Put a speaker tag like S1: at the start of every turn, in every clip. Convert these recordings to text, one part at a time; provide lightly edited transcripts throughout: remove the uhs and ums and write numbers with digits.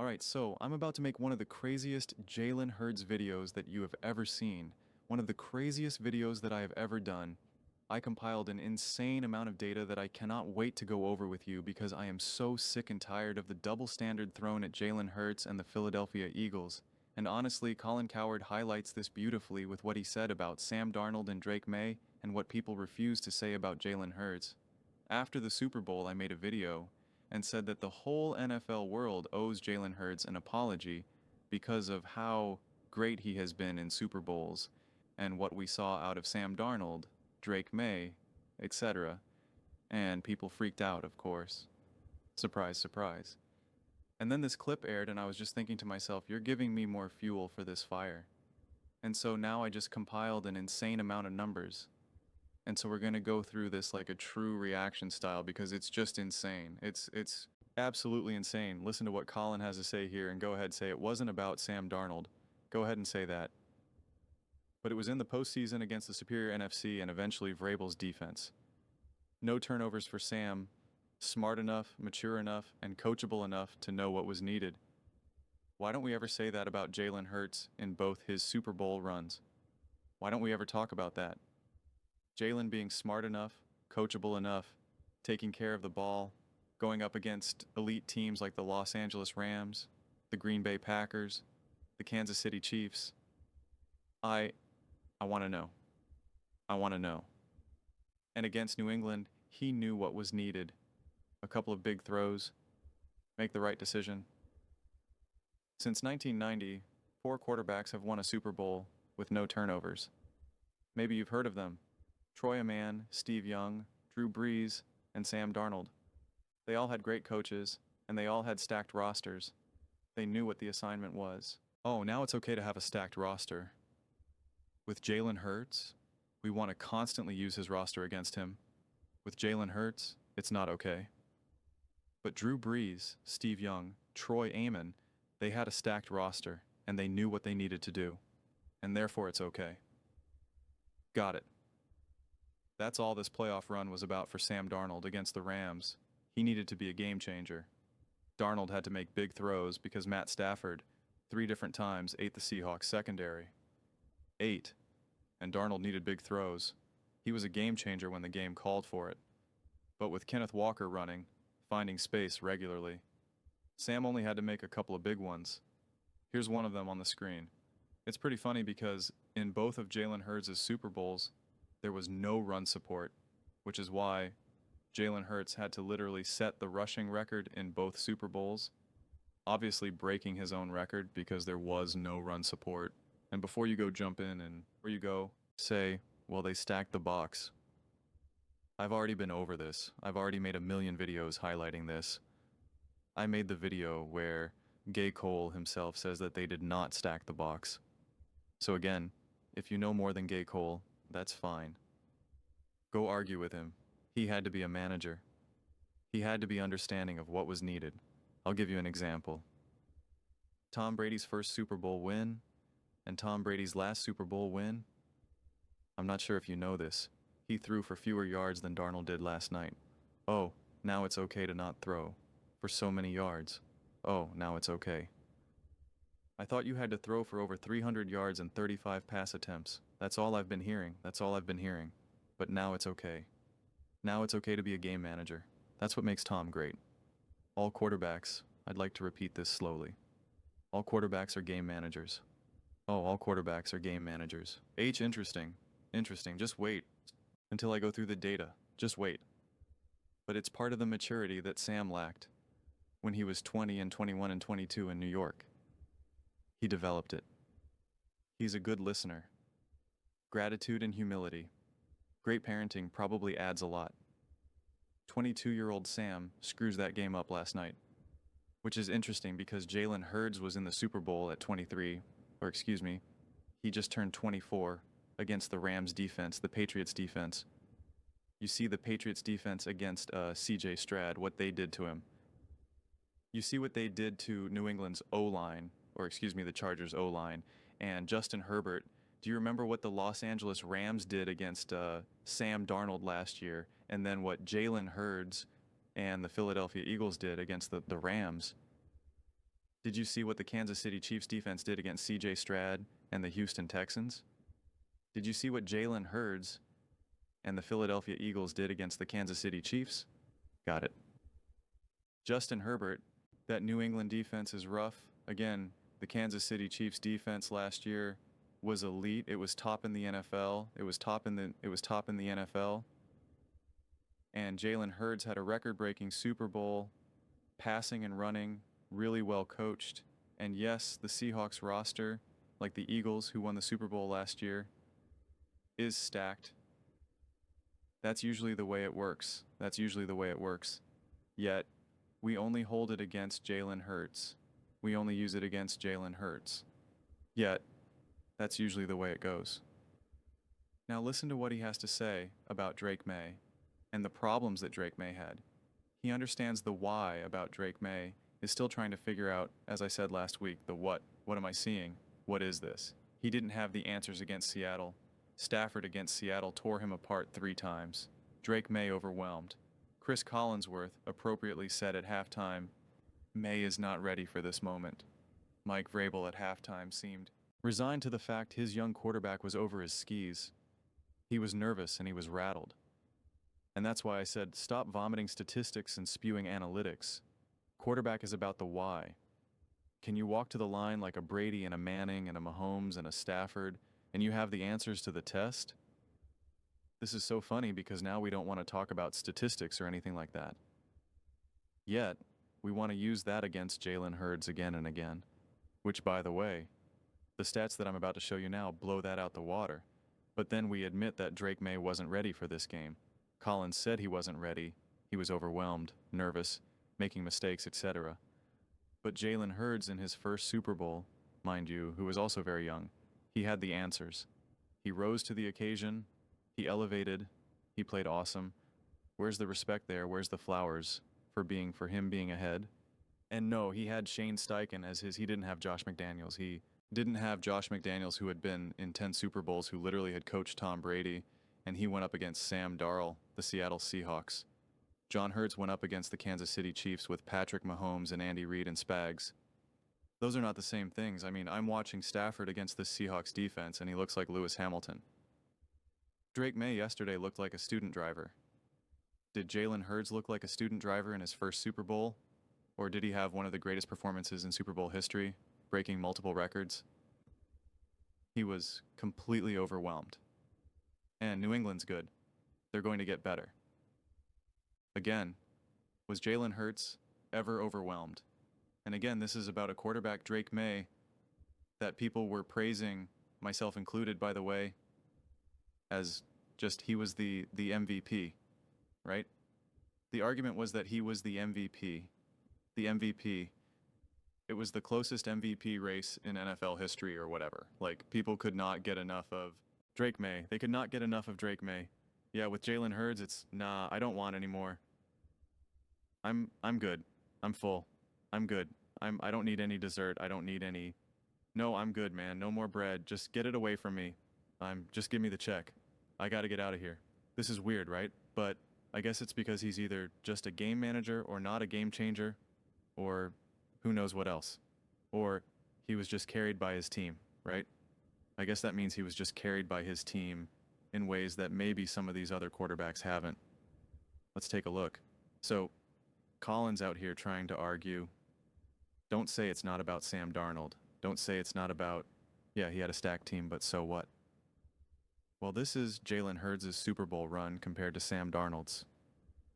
S1: Alright, so I'm about to make one of the craziest Jalen Hurts videos that you have ever seen. One of the craziest videos that I have ever done. I compiled an insane amount of data that I cannot wait to go over with you because I am so sick and tired of the double standard thrown at Jalen Hurts and the Philadelphia Eagles. And honestly, Colin Cowherd highlights this beautifully with what he said about Sam Darnold and Drake May and what people refuse to say about Jalen Hurts. After the Super Bowl, I made a video and said that the whole NFL world owes Jalen Hurts an apology because of how great he has been in Super Bowls and what we saw out of Sam Darnold, Drake May, etc. And people freaked out, of course. Surprise, surprise. And then this clip aired, and I was just thinking to myself, you're giving me more fuel for this fire. And so now I just compiled an insane amount of numbers. And so we're going to go through this like a true reaction style because it's just insane. It's absolutely insane. Listen to what Colin has to say here and go ahead and say it wasn't about Sam Darnold. Go ahead and say that. But it was in the postseason against the superior NFC and eventually Vrabel's defense. No turnovers for Sam, smart enough, mature enough, and coachable enough to know what was needed. Why don't we ever say that about Jalen Hurts in both his Super Bowl runs? Why don't we ever talk about that? Jalen being smart enough, coachable enough, taking care of the ball, going up against elite teams like the Los Angeles Rams, the Green Bay Packers, the Kansas City Chiefs. I want to know. I want to know. And against New England, he knew what was needed. A couple of big throws, make the right decision. Since 1990, 4 quarterbacks have won a Super Bowl with no turnovers. Maybe you've heard of them. Troy Aikman, Steve Young, Drew Brees, and Sam Darnold. They all had great coaches, and they all had stacked rosters. They knew what the assignment was. Oh, now it's okay to have a stacked roster. With Jalen Hurts, we want to constantly use his roster against him. With Jalen Hurts, it's not okay. But Drew Brees, Steve Young, Troy Aikman, they had a stacked roster, and they knew what they needed to do. And therefore it's okay. Got it. That's all this playoff run was about for Sam Darnold against the Rams. He needed to be a game changer. Darnold had to make big throws because Matt Stafford, 3 different times, ate the Seahawks secondary. 8. And Darnold needed big throws. He was a game changer when the game called for it. But with Kenneth Walker running, finding space regularly, Sam only had to make a couple of big ones. Here's one of them on the screen. It's pretty funny because in both of Jalen Hurts' Super Bowls, there was no run support, which is why Jalen Hurts had to literally set the rushing record in both Super Bowls, obviously breaking his own record because there was no run support. And before you go jump in and where you go, say, well, they stacked the box. I've already been over this. I've already made a million videos highlighting this. I made the video where Gay Cole himself says that they did not stack the box. So again, if you know more than Gay Cole, that's fine. Go argue with him. He had to be a manager. He had to be understanding of what was needed. I'll give you an example. Tom Brady's first Super Bowl win and Tom Brady's last Super Bowl win. I'm not sure if you know this. He threw for fewer yards than Darnold did last night. Oh, now it's okay to not throw for so many yards. Oh, now it's okay. I thought you had to throw for over 300 yards and 35 pass attempts. That's all I've been hearing. That's all I've been hearing. But now it's okay. Now it's okay to be a game manager. That's what makes Tom great. All quarterbacks, I'd like to repeat this slowly. All quarterbacks are game managers. Oh, all quarterbacks are game managers. Interesting. Interesting. Just wait until I go through the data. Just wait. But it's part of the maturity that Sam lacked when he was 20 and 21 and 22 in New York. He developed it. He's a good listener. Gratitude and humility. Great parenting probably adds a lot. 22-year-old Sam screws that game up last night, which is interesting because Jalen Hurts was in the Super Bowl at 23, he just turned 24 against the Rams defense, the Patriots defense. You see the Patriots defense against CJ Stroud, what they did to him. You see what they did to New England's O-line, the Chargers O-line, and Justin Herbert. Do you remember what the Los Angeles Rams did against Sam Darnold last year, and then what Jalen Hurts and the Philadelphia Eagles did against the Rams? Did you see what the Kansas City Chiefs defense did against CJ Stroud and the Houston Texans? Did you see what Jalen Hurts and the Philadelphia Eagles did against the Kansas City Chiefs? Got it. Justin Herbert, that New England defense is rough. Again, the Kansas City Chiefs defense last year was elite. It was top in the NFL. It was top in the NFL. And Jalen Hurts had a record-breaking Super Bowl, passing and running, really well coached. And yes, the Seahawks roster, like the Eagles who won the Super Bowl last year, is stacked. That's usually the way it works. Yet, we only hold it against Jalen Hurts. We only use it against Jalen Hurts. Yet, that's usually the way it goes. Now listen to what he has to say about Drake May and the problems that Drake May had. He understands the why about Drake May, is still trying to figure out, as I said last week, the what. What am I seeing? What is this? He didn't have the answers against Seattle. Stafford against Seattle tore him apart 3 times. Drake May overwhelmed. Chris Collinsworth appropriately said at halftime, May is not ready for this moment. Mike Vrabel at halftime seemed resigned to the fact his young quarterback was over his skis. He was nervous and he was rattled. And that's why I said, stop vomiting statistics and spewing analytics. Quarterback is about the why. Can you walk to the line like a Brady and a Manning and a Mahomes and a Stafford, and you have the answers to the test? This is so funny because now we don't want to talk about statistics or anything like that. Yet, we want to use that against Jalen Hurts again and again. Which, by the way, the stats that I'm about to show you now blow that out the water. But then we admit that Drake May wasn't ready for this game. Collins said he wasn't ready. He was overwhelmed, nervous, making mistakes, etc. But Jalen Hurts in his first Super Bowl, mind you, who was also very young, he had the answers. He rose to the occasion. He elevated. He played awesome. Where's the respect there? Where's the flowers for him being ahead? And no, he had Shane Steichen as he didn't have Josh McDaniels. He didn't have Josh McDaniels, who had been in 10 Super Bowls, who literally had coached Tom Brady, and he went up against Sam Darnold, the Seattle Seahawks. John Hurts went up against the Kansas City Chiefs with Patrick Mahomes and Andy Reid and Spags. Those are not the same things. I mean, I'm watching Stafford against the Seahawks defense, and he looks like Lewis Hamilton. Drake May yesterday looked like a student driver. Did Jalen Hurts look like a student driver in his first Super Bowl? Or did he have one of the greatest performances in Super Bowl history, breaking multiple records? He was completely overwhelmed. And New England's good. They're going to get better. Again, was Jalen Hurts ever overwhelmed? And again, this is about a quarterback, Drake May, that people were praising, myself included, by the way, as just he was the MVP, right? The argument was that he was the MVP. The MVP. It was the closest MVP race in NFL history or whatever. Like, people could not get enough of Drake May. They could not get enough of Drake May. Yeah, with Jalen Hurts, it's, nah, I don't want any more. I'm good. I'm full. I'm good. I don't need any dessert. I don't need any. No, I'm good, man. No more bread. Just get it away from me. Just give me the check. I gotta get out of here. This is weird, right? But I guess it's because he's either just a game manager or not a game changer, or who knows what else. Or he was just carried by his team, right? I guess that means he was just carried by his team in ways that maybe some of these other quarterbacks haven't. Let's take a look. So, Colin's out here trying to argue, don't say it's not about Sam Darnold. Don't say it's not about, yeah, he had a stacked team, but so what? Well, this is Jalen Hurts' Super Bowl run compared to Sam Darnold's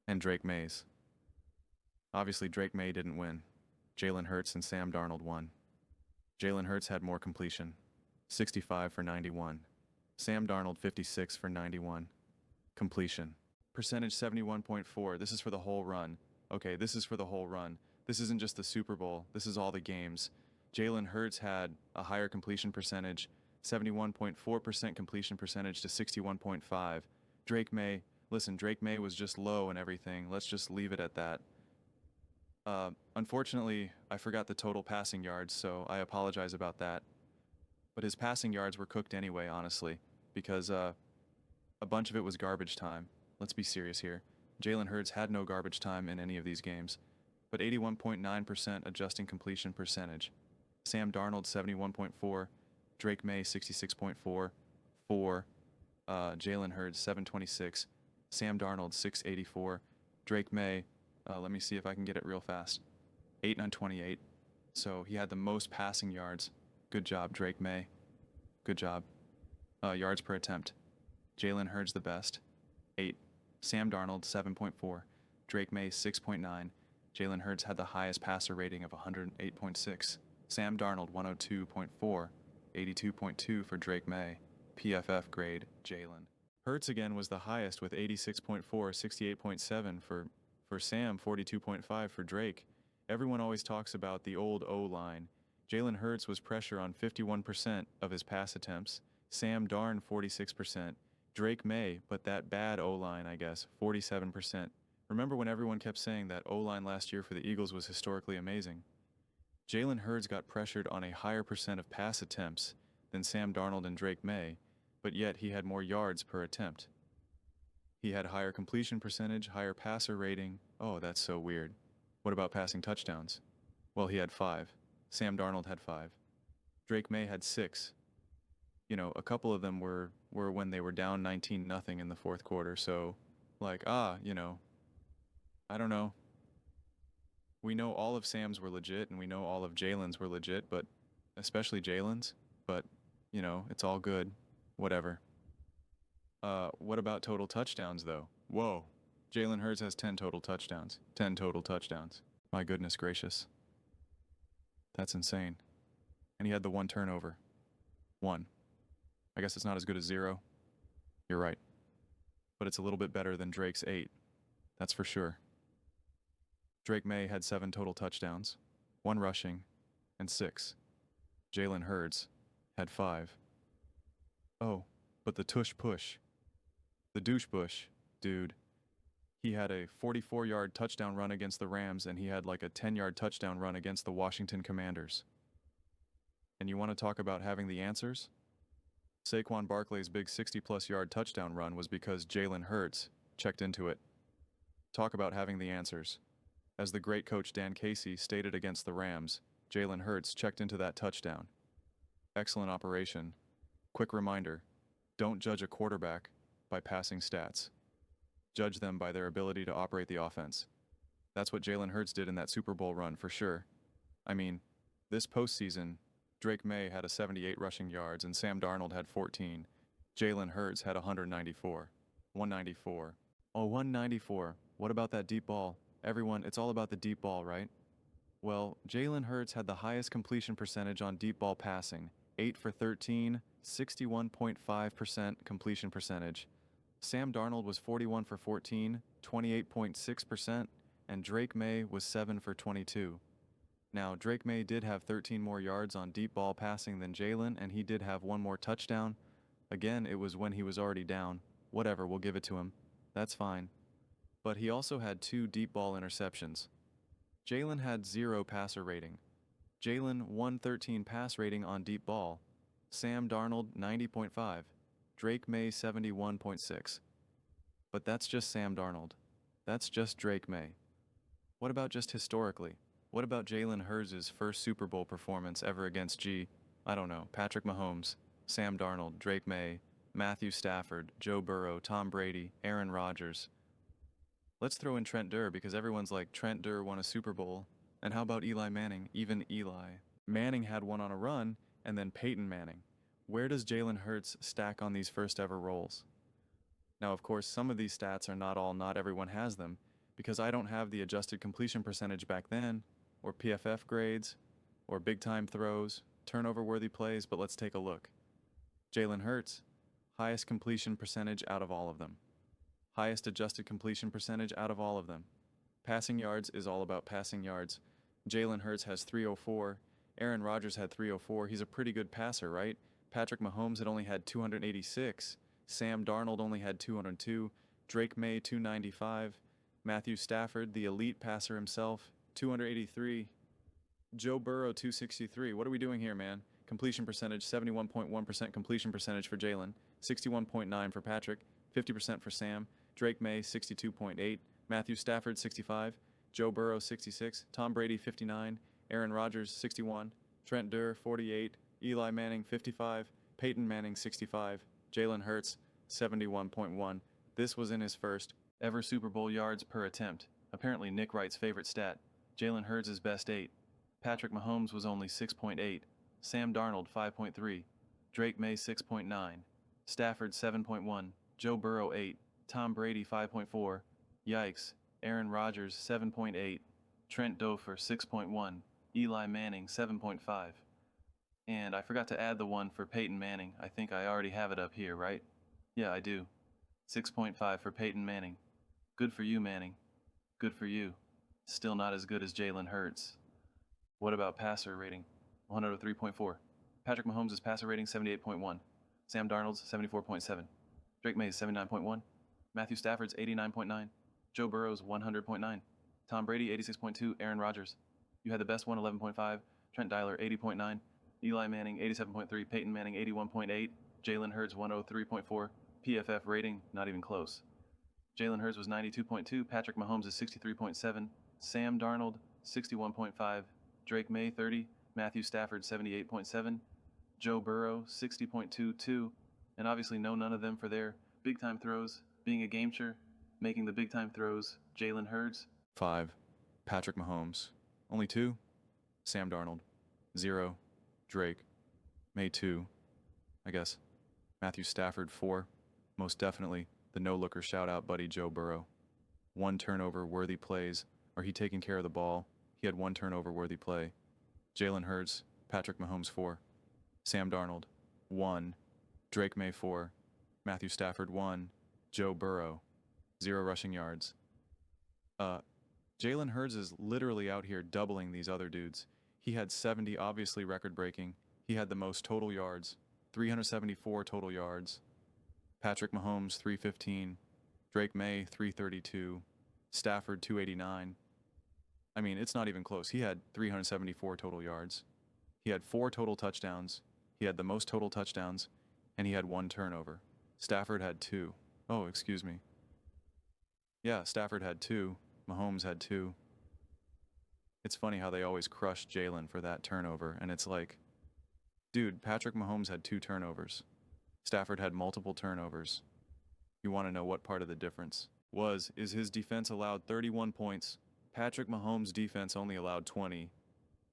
S1: and Drake May's. Obviously, Drake May didn't win. Jalen Hurts and Sam Darnold won. Jalen Hurts had more completion, 65 for 91. Sam Darnold, 56 for 91. Completion. Percentage 71.4. This is for the whole run. Okay, this is for the whole run. This isn't just the Super Bowl. This is all the games. Jalen Hurts had a higher completion percentage, 71.4% completion percentage to 61.5. Drake May, listen, Drake May was just low and everything. Let's just leave it at that. Unfortunately, I forgot the total passing yards, so I apologize about that. But his passing yards were cooked anyway, honestly, because a bunch of it was garbage time. Let's be serious here. Jalen Hurts had no garbage time in any of these games. but 81.9% adjusting completion percentage. Sam Darnold 71.4, Drake May 66.4, 4, Jalen Hurts 726, Sam Darnold 684, Drake May, let me see if I can get it real fast, 828. So he had the most passing yards. Good job, Drake May. Good job. Yards per attempt. Jalen Hurts the best, 8. Sam Darnold 7.4, Drake May 6.9. Jalen Hurts had the highest passer rating of 108.6. Sam Darnold 102.4, 82.2 for Drake May. PFF grade, Jalen. Hurts again was the highest with 86.4, 68.7 for Sam, 42.5 for Drake. Everyone always talks about the old O-line. Jalen Hurts was pressure on 51% of his pass attempts. Sam Darn 46%. Drake May, but that bad O-line, I guess, 47%. Remember when everyone kept saying that O-line last year for the Eagles was historically amazing? Jalen Hurts got pressured on a higher percent of pass attempts than Sam Darnold and Drake May, but yet he had more yards per attempt. He had higher completion percentage, higher passer rating. Oh, that's so weird. What about passing touchdowns? Well, he had 5. Sam Darnold had 5. Drake May had 6. You know, a couple of them were when they were down 19-0 in the fourth quarter, so, like, I don't know. We know all of Sam's were legit, and we know all of Jalen's were legit, but especially Jalen's, but, you know, it's all good. Whatever. What about total touchdowns, though? Whoa. Jalen Hurts has 10 total touchdowns. 10 total touchdowns. My goodness gracious. That's insane. And he had the 1 turnover. 1. I guess it's not as good as 0. You're right. But it's a little bit better than Drake's 8. That's for sure. Drake May had 7 total touchdowns, 1 rushing, and 6. Jalen Hurts had 5. Oh, but the tush push. The douche bush, dude. He had a 44-yard touchdown run against the Rams, and he had like a 10-yard touchdown run against the Washington Commanders. And you want to talk about having the answers? Saquon Barkley's big 60-plus yard touchdown run was because Jalen Hurts checked into it. Talk about having the answers. As the great coach Dan Casey stated against the Rams, Jalen Hurts checked into that touchdown. Excellent operation. Quick reminder, don't judge a quarterback by passing stats. Judge them by their ability to operate the offense. That's what Jalen Hurts did in that Super Bowl run for sure. I mean, this postseason, Drake May had a 78 rushing yards and Sam Darnold had 14. Jalen Hurts had 194. 194. Oh, 194. What about that deep ball? Everyone, it's all about the deep ball, right? Well, Jalen Hurts had the highest completion percentage on deep ball passing. 8 for 13, 61.5% completion percentage. Sam Darnold was 41 for 14, 28.6%, and Drake May was 7 for 22. Now, Drake May did have 13 more yards on deep ball passing than Jalen, and he did have 1 more touchdown. Again, it was when he was already down. Whatever, we'll give it to him. That's fine. But he also had 2 deep ball interceptions. Jalen had 0 passer rating. Jalen 113 pass rating on deep ball. Sam Darnold 90.5. Drake May 71.6. But that's just Sam Darnold. That's just Drake May. What about just historically? What about Jalen Hurts' first Super Bowl performance ever against Patrick Mahomes, Sam Darnold, Drake May, Matthew Stafford, Joe Burrow, Tom Brady, Aaron Rodgers? Let's throw in Trent Durr because everyone's like, Trent Durr won a Super Bowl. And how about Eli Manning? Even Eli. Manning had one on a run, and then Peyton Manning. Where does Jalen Hurts stack on these first ever roles? Now, of course, some of these stats are not everyone has them, because I don't have the adjusted completion percentage back then, or PFF grades, or big time throws, turnover-worthy plays, but let's take a look. Jalen Hurts, highest completion percentage out of all of them. Highest adjusted completion percentage out of all of them. Passing yards is all about passing yards. Jalen Hurts has 304. Aaron Rodgers had 304. He's a pretty good passer, right? Patrick Mahomes had only had 286. Sam Darnold only had 202. Drake May 295. Matthew Stafford, the elite passer himself, 283. Joe Burrow 263. What are we doing here, man? Completion percentage, 71.1% completion percentage for Jalen, 61.9% for Patrick, 50% for Sam. Drake May 62.8. Matthew Stafford 65. Joe Burrow 66, Tom Brady 59, Aaron Rodgers 61, Trent Durr 48, Eli Manning 55, Peyton Manning 65, Jalen Hurts 71.1. This was in his first ever Super Bowl yards per attempt. Apparently Nick Wright's favorite stat. Jalen Hurts' best 8. Patrick Mahomes was only 6.8. Sam Darnold 5.3. Drake May 6.9. Stafford 7.1. Joe Burrow 8. Tom Brady 5.4. Yikes. Aaron Rodgers 7.8. Trent Dilfer 6.1. Eli Manning 7.5. And I forgot to add the one for Peyton Manning. I think I already have it up here, right? Yeah, I do. 6.5 for Peyton Manning. Good for you, Manning. Good for you. Still not as good as Jalen Hurts. What about passer rating? 103.4. Patrick Mahomes' passer rating 78.1. Sam Darnold's 74.7. Drake May's 79.1. Matthew Stafford's 89.9. Joe Burrow's 100.9. Tom Brady 86.2. Aaron Rodgers. You had the best one 11.5. Trent Dyler 80.9. Eli Manning 87.3. Peyton Manning 81.8. Jalen Hurts 103.4. PFF rating not even close. Jalen Hurts was 92.2. Patrick Mahomes is 63.7. Sam Darnold 61.5. Drake May 30. Matthew Stafford 78.7. Joe Burrow 60.22. And obviously none of them for their big time throws. Being a gamecher, making the big time throws. Jalen Hurts
S2: 5. Patrick Mahomes. Only 2. Sam Darnold. 0. Drake. May 2. I guess. Matthew Stafford 4. Most definitely the no-looker shout-out buddy Joe Burrow. 1 turnover-worthy plays. Are he taking care of the ball? He had 1 turnover-worthy play. Jalen Hurts, Patrick Mahomes 4. Sam Darnold 1. Drake May 4. Matthew Stafford 1. Joe Burrow 0 rushing yards. Jalen Hurts is literally out here doubling these other dudes. He had 70, obviously record-breaking. He had the most total yards, 374 total yards. Patrick Mahomes 315. Drake May 332. Stafford 289. I mean, it's not even close. He had 374 total yards. He had 4 total touchdowns. He had the most total touchdowns, and he had 1 turnover. Stafford had 2. Oh, excuse me. Yeah, Stafford had 2. Mahomes had 2. It's funny how they always crush Jalen for that turnover, and it's like, dude, Patrick Mahomes had 2 turnovers. Stafford had multiple turnovers. You want to know what part of the difference is his defense allowed 31 points. Patrick Mahomes' defense only allowed 20.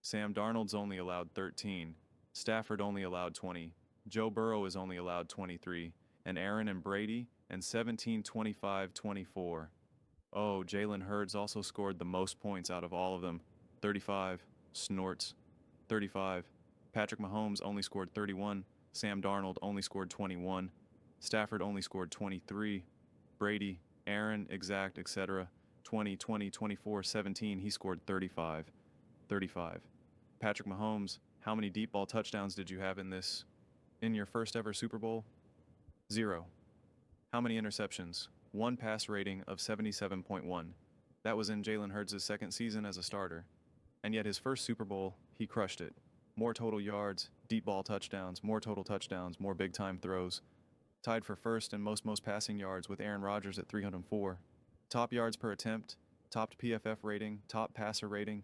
S2: Sam Darnold's only allowed 13. Stafford only allowed 20. Joe Burrow is only allowed 23. And Aaron and Brady and 17, 25, 24. Oh, Jalen Hurts also scored the most points out of all of them. 35. Snorts. 35. Patrick Mahomes only scored 31. Sam Darnold only scored 21. Stafford only scored 23. Brady, Aaron, exact, etc. 20, 20, 24, 17. He scored 35. 35. Patrick Mahomes, how many deep ball touchdowns did you have in your first ever Super Bowl? 0. How many interceptions? 1 pass rating of 77.1. That was in Jalen Hurts' second season as a starter. And yet his first Super Bowl, he crushed it. More total yards, deep ball touchdowns, more total touchdowns, more big-time throws. Tied for first in most passing yards with Aaron Rodgers at 304. Top yards per attempt, topped PFF rating, top passer rating,